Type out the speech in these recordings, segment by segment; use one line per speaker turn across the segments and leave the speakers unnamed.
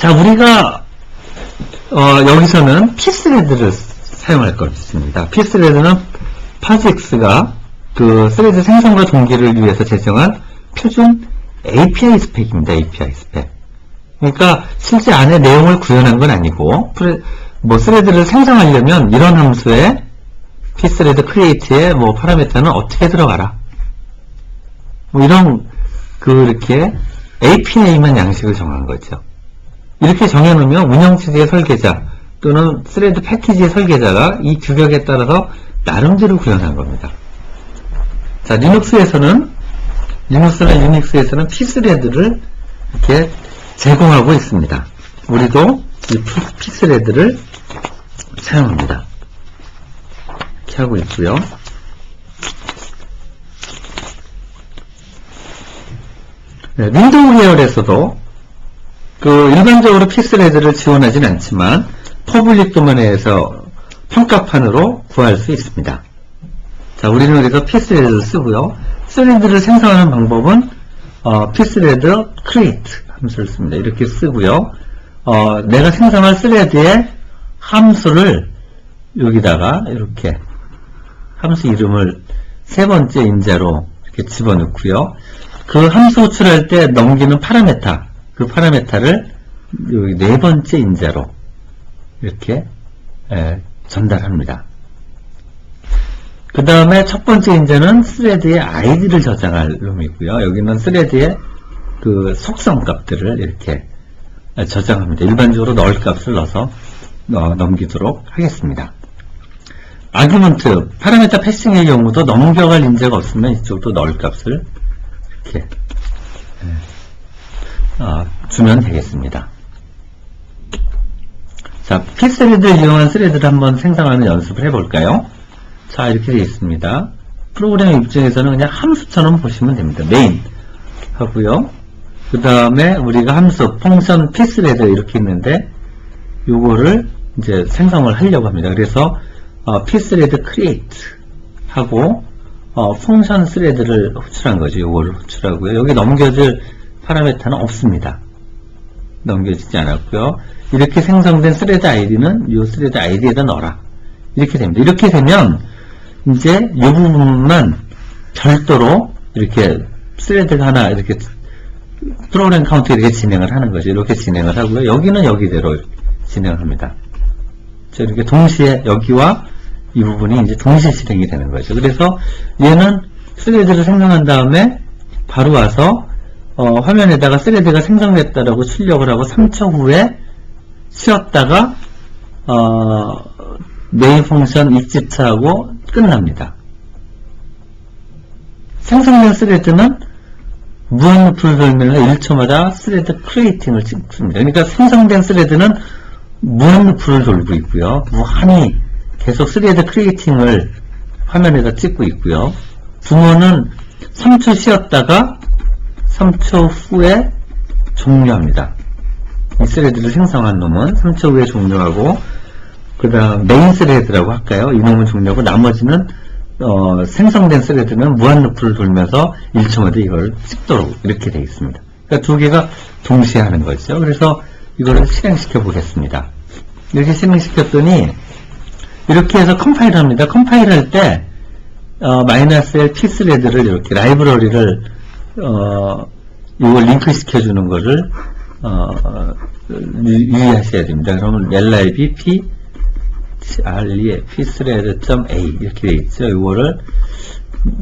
자, 우리가 여기서는 pthread를 사용할 것입니다. pthread는 POSIX가 그 스레드 생성과 동기를 위해서 제정한 표준 API 스펙입니다. API 스펙. 그러니까 실제 안에 내용을 구현한 건 아니고 스레드를 생성하려면 이런 함수에 pthread create에 파라미터는 어떻게 들어가라. 이런 이렇게 API만 양식을 정한 거죠. 이렇게 정해놓으면 운영체제의 설계자 또는 스레드 패키지의 설계자가 이 규격에 따라서 나름대로 구현한 겁니다. 자, 리눅스나 유닉스에서는 pthread를 이렇게 제공하고 있습니다. 우리도 이 pthread를 사용합니다. 이렇게 하고 있고요. 네, 윈도우 계열에서도 일반적으로 pthread를 지원하진 않지만 퍼블릭 도면에서 평가판으로 구할 수 있습니다. 자, 우리는 여기서 pthread를 쓰고요. 스레드를 생성하는 방법은 pthread create 함수를 씁니다. 이렇게 쓰고요. 내가 생성할 스레드의 함수를 여기다가 이렇게 함수 이름을 세 번째 인자로 이렇게 집어넣고요. 그 함수 호출할 때 넘기는 파라메타, 그 파라메타를 여기 네 번째 인자로 이렇게 전달합니다. 그 다음에 첫 번째 인자는 스레드의 아이디를 저장할 놈이고요. 여기는 스레드의 그 속성 값들을 이렇게 저장합니다. 일반적으로 넣을 값을 넣어서 넘기도록 하겠습니다. 아규먼트, 파라메타 패싱의 경우도 넘겨갈 인자가 없으면 이쪽도 넣을 값을 이렇게 주면 되겠습니다. 자, pthread를 이용한 스레드를 한번 생성하는 연습을 해볼까요? 자, 이렇게 되어 있습니다. 프로그램 입장에서는 그냥 함수처럼 보시면 됩니다. 메인 하고요. 그 다음에 우리가 함수, 펑션 pthread 이렇게 있는데 요거를 이제 생성을 하려고 합니다. 그래서 pthread create 하고 펑션 스레드를 호출한 거죠. 요거를 호출하고요. 여기 넘겨줄 파라메타는 없습니다. 넘겨지지 않았고요. 이렇게 생성된 스레드 아이디는 요 스레드 아이디에다 넣어라. 이렇게 됩니다. 이렇게 되면 이제 이 부분만 별도로 이렇게 스레드가 하나 이렇게 프로그램 카운트 이렇게 진행을 하는 거죠. 이렇게 진행을 하고요. 여기는 여기대로 진행을 합니다. 자, 이렇게 동시에 여기와 이 부분이 이제 동시에 실행이 되는 거죠. 그래서 얘는 스레드를 생성한 다음에 바로 와서 화면에다가 스레드가 생성됐다라고 출력을 하고 3초 후에 쉬었다가 메인 펑션 exit하고 끝납니다. 생성된 스레드는 무한루프를 돌면서 1초마다 스레드 크리에이팅을 찍습니다. 그러니까 생성된 스레드는 무한루프를 돌고 있고요. 무한히 계속 스레드 크리에이팅을 화면에다 찍고 있고요. 부모는 3초 쉬었다가 3초 후에 종료합니다. 이 스레드를 생성한 놈은 3초 후에 종료하고, 그 다음 메인 스레드라고 할까요? 이 놈은 종료하고 나머지는 생성된 스레드는 무한루프를 돌면서 1초마다 이걸 찍도록 이렇게 되어 있습니다. 그러니까 두 개가 동시에 하는 거죠. 그래서 이거를 실행시켜 보겠습니다. 이렇게 실행시켰더니 이렇게 해서 컴파일 합니다. 컴파일 할 때 -L pthread를 이렇게 라이브러리를 이걸 링크 시켜주는 거를 유의하셔야 됩니다. 그러면 lib pthread.a 이렇게 되어 있죠. 이거를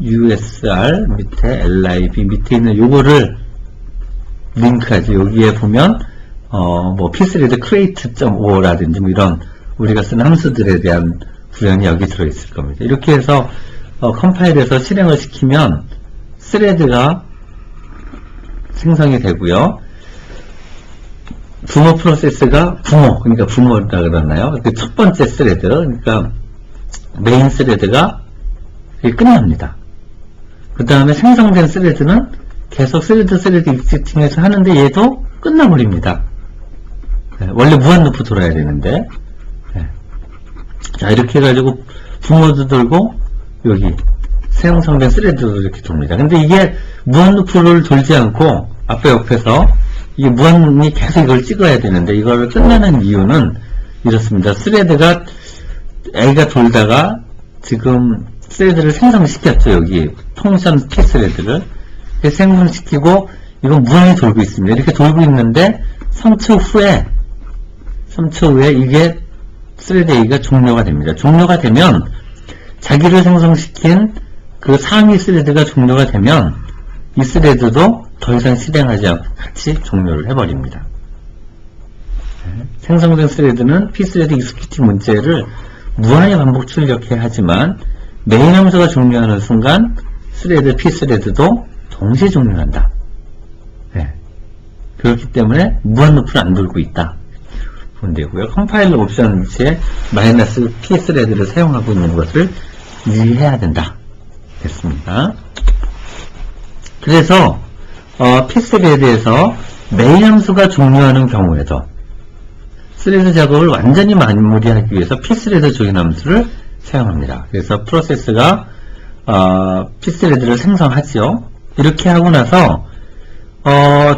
usr 밑에 lib 밑에 있는 요거를 링크하죠. 여기에 보면 pthread create.o라든지 이런 우리가 쓰는 함수들에 대한 구현이 여기 들어있을 겁니다. 이렇게 해서 컴파일해서 실행을 시키면 스레드가 생성이 되고요. 부모 프로세스가 그러니까 부모라 그러나요? 그 첫 번째 스레드, 그러니까 메인 스레드가 끝납니다. 그 다음에 생성된 스레드는 계속 스레드 익지팅해서 하는데 얘도 끝나버립니다. 원래 무한루프 돌아야 되는데. 자, 이렇게 해가지고 부모도 돌고 여기 생성된 스레드도 이렇게 돕니다. 근데 이게 무한루프를 돌지 않고 앞에 옆에서 이게 무한히 계속 이걸 찍어야 되는데 이걸 끝내는 이유는 이렇습니다. 스레드가 A가 돌다가 지금 스레드를 생성시켰죠. 여기 펑션 P스레드를 생성시키고 이건 무한히 돌고 있습니다. 이렇게 돌고 있는데 3초 후에 이게 스레드 A가 종료가 됩니다. 종료가 되면 자기를 생성시킨 그 상위 스레드가 종료가 되면 이 스레드도 더 이상 실행하지 않고 같이 종료를 해버립니다. 생성된 스레드는 P스레드 익스큐티브 문제를 무한히 반복 출력해야 하지만 메인 함수가 종료하는 순간 스레드 P스레드도 동시에 종료한다. 그렇기 때문에 무한 루프를 안 돌고 있다. 보면 되고요. 컴파일러 옵션시에 마이너스 P스레드를 사용하고 있는 것을 유의해야 된다. 됐습니다. 그래서 P스레드에서 메인 함수가 종료하는 경우에도 스레드 작업을 완전히 마무리하기 위해서 P스레드 조인 함수를 사용합니다. 그래서 프로세스가 P스레드를 생성하죠. 이렇게 하고 나서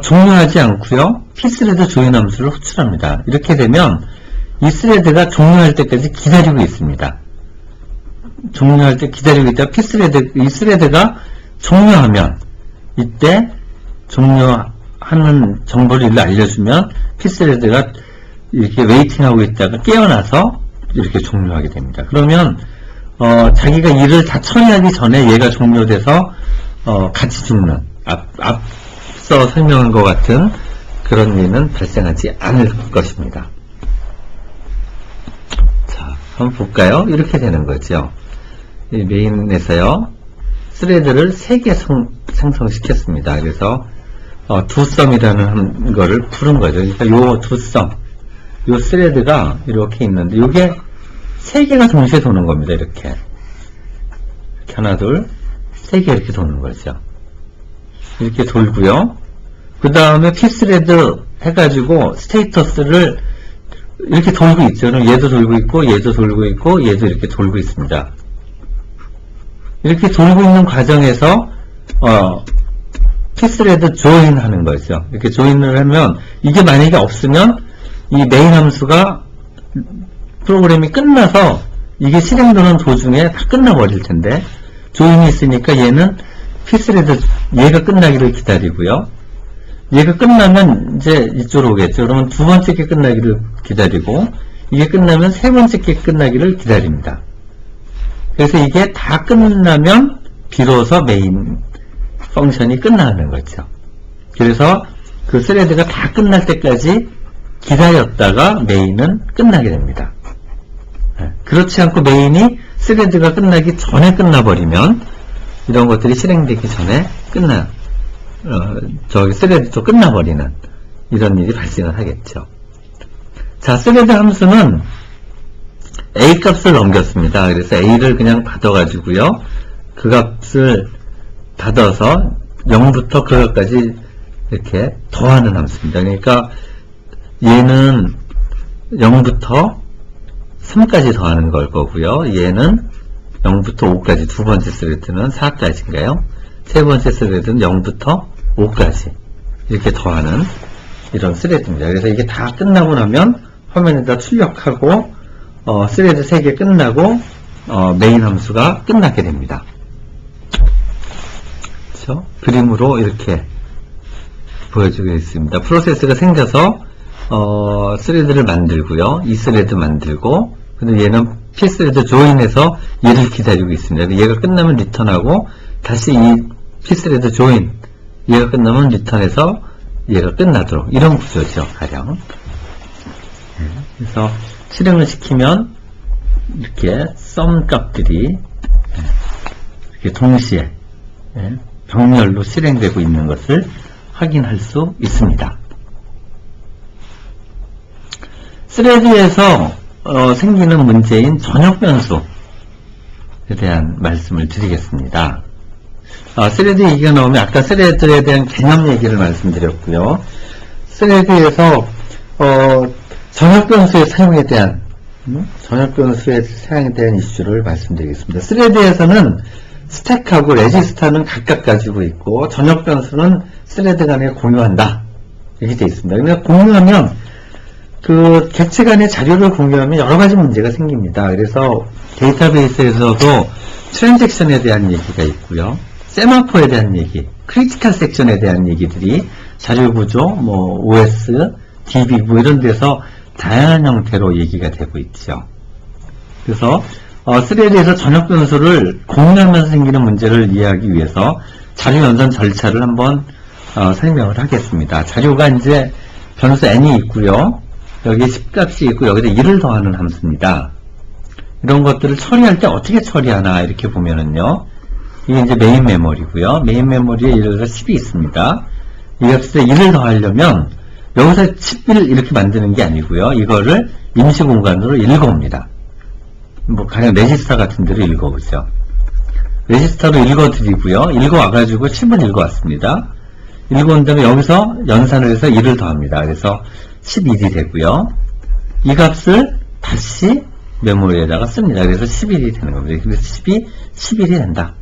종료하지 않고요. P스레드 조인 함수를 호출합니다. 이렇게 되면 이 스레드가 종료할 때까지 기다리고 있습니다. 종료할 때 기다리고 있다가 이 스레드가 종료하면 이때 종료하는 정보를 일로 알려주면 P스레드가 이렇게 웨이팅하고 있다가 깨어나서 이렇게 종료하게 됩니다. 그러면 자기가 일을 다 처리하기 전에 얘가 종료돼서 같이 죽는 앞서 설명한 것 같은 그런 일은 발생하지 않을 것입니다. 자, 한번 볼까요? 이렇게 되는 거죠. 이 메인에서요, 스레드를 3개 생성시켰습니다. 그래서 두썸이라는 거를 부른 거죠. 그러니까 요 두썸, 요 스레드가 이렇게 있는데 요게 3개가 동시에 도는 겁니다. 이렇게 하나, 둘, 3개 이렇게 도는 거죠. 이렇게 돌고요. 그 다음에 P스레드 해가지고 스테이터스를 이렇게 돌고 있죠. 그럼 얘도 돌고 있고 얘도 돌고 있고 얘도 이렇게 돌고 있습니다. 이렇게 돌고 있는 과정에서 P스레드 조인 하는 거죠. 이렇게 조인을 하면 이게 만약에 없으면 이 메인 함수가 프로그램이 끝나서 이게 실행되는 도중에 다 끝나버릴 텐데 조인이 있으니까 얘는 P스레드 얘가 끝나기를 기다리고요. 얘가 끝나면 이제 이쪽으로 오겠죠. 그러면 두 번째 게 끝나기를 기다리고 이게 끝나면 세 번째 게 끝나기를 기다립니다. 그래서 이게 다 끝나면 비로소 메인 펑션이 끝나는 거죠. 그래서 그 스레드가 다 끝날 때까지 기다렸다가 메인은 끝나게 됩니다. 그렇지 않고 메인이 스레드가 끝나기 전에 끝나버리면 이런 것들이 실행되기 전에 스레드도 끝나버리는 이런 일이 발생을 하겠죠. 자, 스레드 함수는 A 값을 넘겼습니다. 그래서 A를 그냥 받아가지고요. 그 값을 받아서 0부터 그 값까지 이렇게 더하는 함수입니다. 그러니까 얘는 0부터 3까지 더하는 걸 거고요. 얘는 0부터 5까지, 두 번째 스레드는 4까지인가요? 세 번째 스레드는 0부터 5까지 이렇게 더하는 이런 스레드입니다. 그래서 이게 다 끝나고 나면 화면에다 출력하고 스레드 3개 끝나고 메인 함수가 끝나게 됩니다. 그렇죠? 그림으로 이렇게 보여주고 있습니다. 프로세스가 생겨서 스레드를 만들고요. 이 스레드 만들고 근데 얘는 P스레드 조인해서 얘를 기다리고 있습니다. 얘가 끝나면 리턴하고 다시 이 P스레드 조인 얘가 끝나면 리턴해서 얘가 끝나도록 이런 구조죠. 가령 그래서 실행을 시키면 이렇게 썸 값들이 이렇게 동시에 병렬로 실행되고 있는 것을 확인할 수 있습니다. 스레드에서 생기는 문제인 전역 변수에 대한 말씀을 드리겠습니다. 스레드 얘기가 나오면 아까 스레드에 대한 개념 얘기를 말씀드렸고요. 스레드에서 전역 변수의 사용에 대한 이슈를 말씀드리겠습니다. 스레드에서는 스택하고 레지스터는 각각 가지고 있고 전역 변수는 스레드 간에 공유한다. 이렇게 되어 있습니다. 그러니까 공유하면 그 객체 간의 자료를 공유하면 여러 가지 문제가 생깁니다. 그래서 데이터베이스에서도 트랜잭션에 대한 얘기가 있고요. 세마포에 대한 얘기, 크리티컬 섹션에 대한 얘기들이 자료 구조, 뭐 OS, DB 뭐 이런 데서 다양한 형태로 얘기가 되고 있죠. 그래서 스레드에서 전역 변수를 공유하면서 생기는 문제를 이해하기 위해서 자료 연산 절차를 한번 설명을 하겠습니다. 자료가 이제 변수 n이 있고요. 여기에 10값이 있고 여기다 1을 더하는 함수입니다. 이런 것들을 처리할 때 어떻게 처리하나 이렇게 보면은요. 이게 이제 메인 메모리고요. 메인 메모리에 예를 들어 10이 있습니다. 이 값에 1을 더하려면 여기서 10을 이렇게 만드는 게 아니고요. 이거를 임시 공간으로 읽어옵니다. 뭐 가령 레지스터 같은 데로 읽어오죠. 레지스터로 읽어드리고요. 읽어와가지고 10을 읽어왔습니다. 읽어온 다음에 여기서 연산을 해서 1을 더합니다. 그래서 11이 되고요. 이 값을 다시 메모리에다가 씁니다. 그래서 11이 되는 겁니다. 그래서 10이 11이 된다.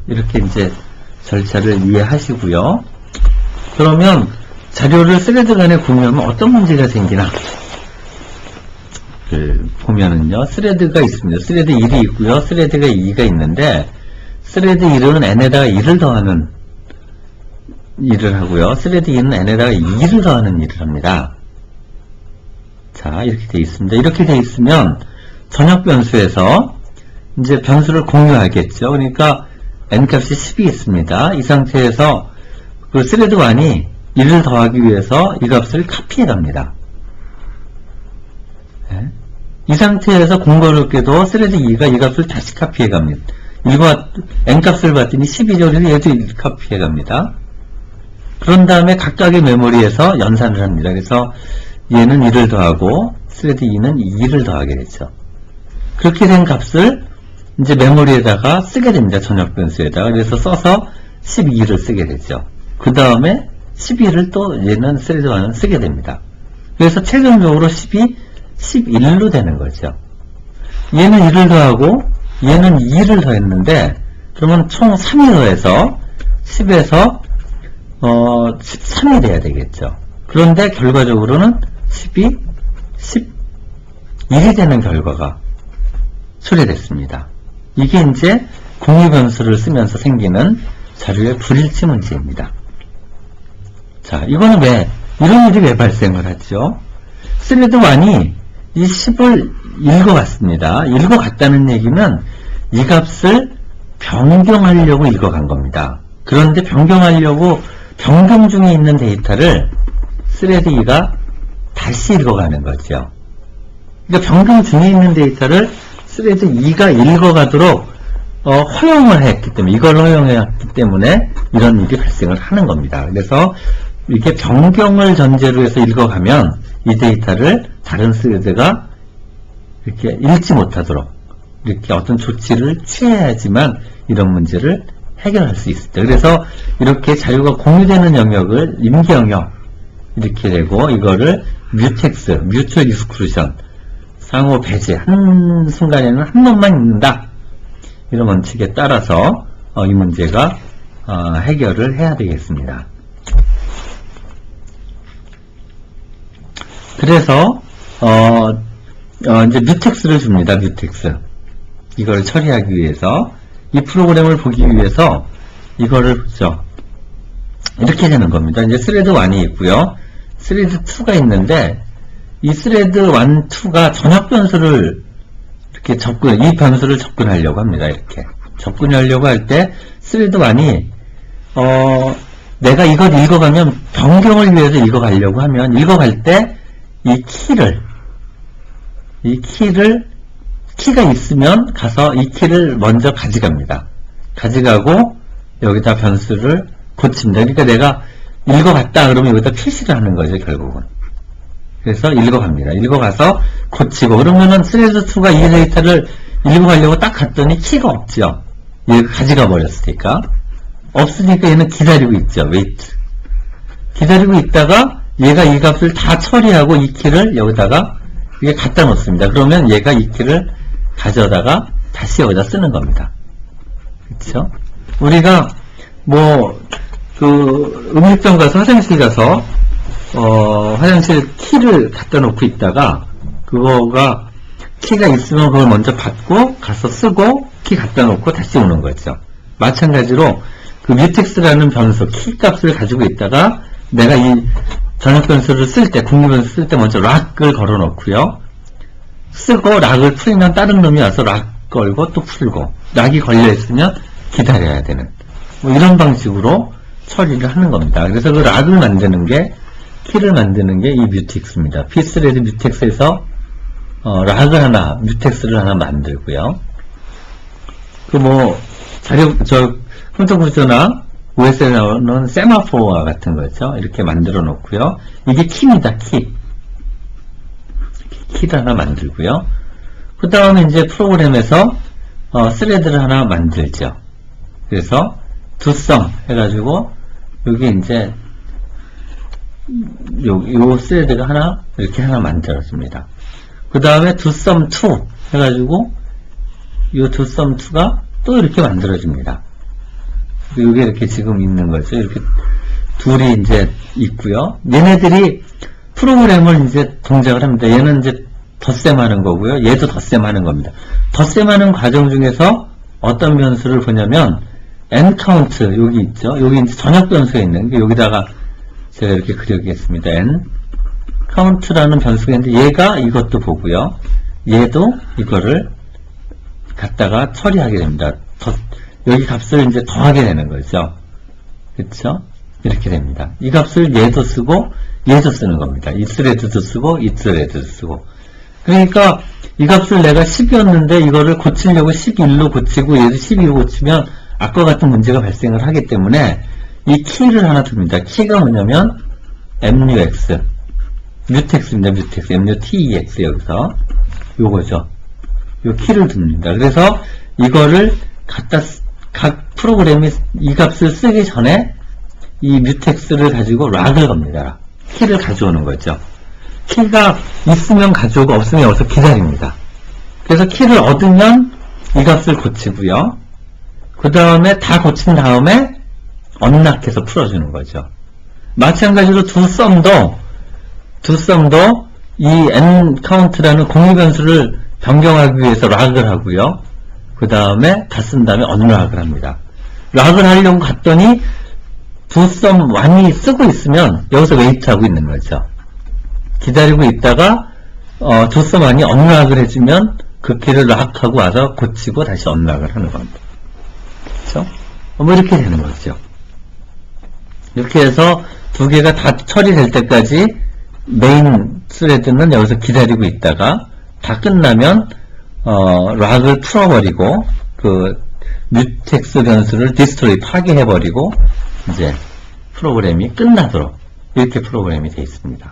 이렇게 이제 절차를 이해하시고요. 그러면 자료를 스레드 간에 공유하면 어떤 문제가 생기나? 보면은요, 스레드가 있습니다. 스레드 1이 있고요. 스레드가 2가 있는데, 스레드 1은 n에다가 1을 더하는 일을 하고요. 스레드 2는 n에다가 2를 더하는 일을 합니다. 자, 이렇게 되어 있습니다. 이렇게 되어 있으면 전역 변수에서 이제 변수를 공유하겠죠. 그러니까 n값이 10이 있습니다. 이 상태에서 그 스레드 1이 1을 더하기 위해서 이 값을 카피해 갑니다. 네. 이 상태에서 공교롭게도 스레드 2가 이 값을 다시 카피해 갑니다. 이거 n값을 봤더니 12죠. 그래서 얘도 카피해 갑니다. 그런 다음에 각각의 메모리에서 연산을 합니다. 그래서 얘는 1을 더하고 스레드 2는 2를 더하게 되죠. 그렇게 된 값을 이제 메모리에다가 쓰게 됩니다. 전역 변수에다가. 그래서 써서 12를 쓰게 되죠. 그 다음에 12를 또 얘는 스레드 1은 쓰게 됩니다. 그래서 최종적으로 10이 11로 되는 거죠. 얘는 1을 더하고 얘는 2를 더했는데 그러면 총 3이 더해서 10에서 13이 돼야 되겠죠. 그런데 결과적으로는 10이 11이 되는 결과가 수리됐습니다. 이게 이제 공유 변수를 쓰면서 생기는 자료의 불일치 문제입니다. 자, 이거는 이런 일이 왜 발생을 하죠? 스레드 1이 이 10을 읽어갔습니다. 읽어갔다는 얘기는 이 값을 변경하려고 읽어간 겁니다. 그런데 변경하려고 변경 중에 있는 데이터를 스레드 2가 다시 읽어가는 거죠. 그러니까 변경 중에 있는 데이터를 스레드 2가 읽어가도록 허용을 했기 때문에, 이걸 허용했기 때문에 이런 일이 발생을 하는 겁니다. 그래서 이렇게 변경을 전제로 해서 읽어가면 이 데이터를 다른 스레드가 이렇게 읽지 못하도록 이렇게 어떤 조치를 취해야지만 이런 문제를 해결할 수 있습니다. 그래서 이렇게 자료가 공유되는 영역을 임기 영역 이렇게 되고 이거를 뮤텍스, 뮤추얼 익스클루전, 상호 배제, 한 순간에는 한 번만 읽는다. 이런 원칙에 따라서 이 문제가 해결을 해야 되겠습니다. 그래서 이제 뮤텍스를 줍니다. 뮤텍스. 이걸 처리하기 위해서 이 프로그램을 보기 위해서 이거를 보죠. 이렇게 되는 겁니다. 이제 스레드 1이 있고요. 스레드 2가 있는데 이 스레드 1, 2가 전역 변수를 이렇게 이 변수를 접근하려고 합니다. 이렇게 접근하려고 할 때 스레드 1이 내가 이걸 읽어가면 변경을 위해서 읽어가려고 하면 읽어갈 때 키가 있으면 가서 이 키를 먼저 가져갑니다. 가져가고 여기다 변수를 고칩니다. 그러니까 내가 읽어갔다 그러면 여기다 표시를 하는 거죠, 결국은. 그래서 읽어갑니다. 읽어가서 고치고 그러면은 스레드 2가 이 데이터를 읽어가려고 딱 갔더니 키가 없죠. 얘가 가져가 버렸으니까. 없으니까 얘는 기다리고 있죠. 웨이트. 기다리고 있다가 얘가 이 값을 다 처리하고 이 키를 여기다가 이게 갖다 놓습니다. 그러면 얘가 이 키를 가져다가 다시 여기다 쓰는 겁니다. 그렇죠? 우리가 그 음식점 가서 화장실 가서 화장실 키를 갖다 놓고 있다가 그거가 키가 있으면 그걸 먼저 받고 가서 쓰고 키 갖다 놓고 다시 오는 거죠. 마찬가지로 그 뮤텍스라는 변수 키 값을 가지고 있다가 내가 이 전역 변수를 쓸 때 국립변수 쓸 때 먼저 락을 걸어 놓고요. 쓰고 락을 풀면 다른 놈이 와서 락 걸고 또 풀고 락이 걸려 있으면 기다려야 되는 뭐 이런 방식으로 처리를 하는 겁니다. 그래서 그 락을 만드는 게 키를 만드는 게 이 뮤텍스입니다. Pthread 뮤텍스에서 락을 하나, 뮤텍스를 하나 만들고요. 그 뭐 컴퓨터 구조나 OS에 나오는 세마포와 같은 거죠. 이렇게 만들어 놓고요. 이게 키입니다. 키를 하나 만들고요. 그 다음에 이제 프로그램에서 스레드를 하나 만들죠. 그래서 doSum 해가지고 여기 이제 요 스레드가 하나 이렇게 하나 만들어집니다. 그 다음에 doSum2 해가지고 요 doSum2가 또 이렇게 만들어집니다. 여기 이렇게 지금 있는 거죠. 이렇게 둘이 이제 있고요. 얘네들이 프로그램을 이제 동작을 합니다. 얘는 이제 덧셈하는 거고요. 얘도 덧셈하는 겁니다. 덧셈하는 과정 중에서 어떤 변수를 보냐면 nCount 여기 있죠. 여기 이제 전역 변수가 있는 게 여기다가 제가 이렇게 그려보겠습니다. nCount라는 변수가 있는데 얘가 이것도 보고요. 얘도 이거를 갖다가 처리하게 됩니다. 여기 값을 이제 더하게 되는 거죠. 그쵸? 이렇게 됩니다. 이 값을 얘도 쓰고 얘도 쓰는 겁니다. 이 스레드도 쓰고 이 스레드도 쓰고. 그러니까 이 값을 내가 10이었는데 이거를 고치려고 11로 고치고 얘도 12로 고치면 아까 같은 문제가 발생을 하기 때문에 이 키를 하나 둡니다. 키가 뭐냐면 MUX 뮤텍스입니다. 뮤텍스 MUTEX 여기서 요거죠. 요 키를 둡니다. 그래서 이거를 각 프로그램이 이 값을 쓰기 전에 이 뮤텍스를 가지고 락을 겁니다. 키를 가져오는 거죠. 키가 있으면 가져오고 없으면 여기서 기다립니다. 그래서 키를 얻으면 이 값을 고치고요. 그 다음에 다 고친 다음에 언락해서 풀어주는 거죠. 마찬가지로 doSum도 이 nCount라는 공유변수를 변경하기 위해서 락을 하고요. 그 다음에 다 쓴 다음에 언락을 합니다. 락을 하려고 갔더니 doSum1이 쓰고 있으면 여기서 웨이트하고 있는 거죠. 기다리고 있다가 doSum1이 언락을 해주면 그 키를 락하고 와서 고치고 다시 언락을 하는 겁니다. 그렇죠? 뭐 이렇게 되는 거죠. 이렇게 해서 두 개가 다 처리될 때까지 메인 스레드는 여기서 기다리고 있다가 다 끝나면 락을 풀어버리고 그 뮤텍스 변수를 디스트로이 파괴해버리고 이제 프로그램이 끝나도록 이렇게 프로그램이 되어 있습니다.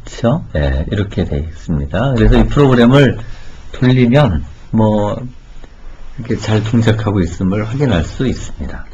그쵸? 네, 이렇게 되어 있습니다. 그래서 이 프로그램을 돌리면 뭐 이렇게 잘 동작하고 있음을 확인할 수 있습니다.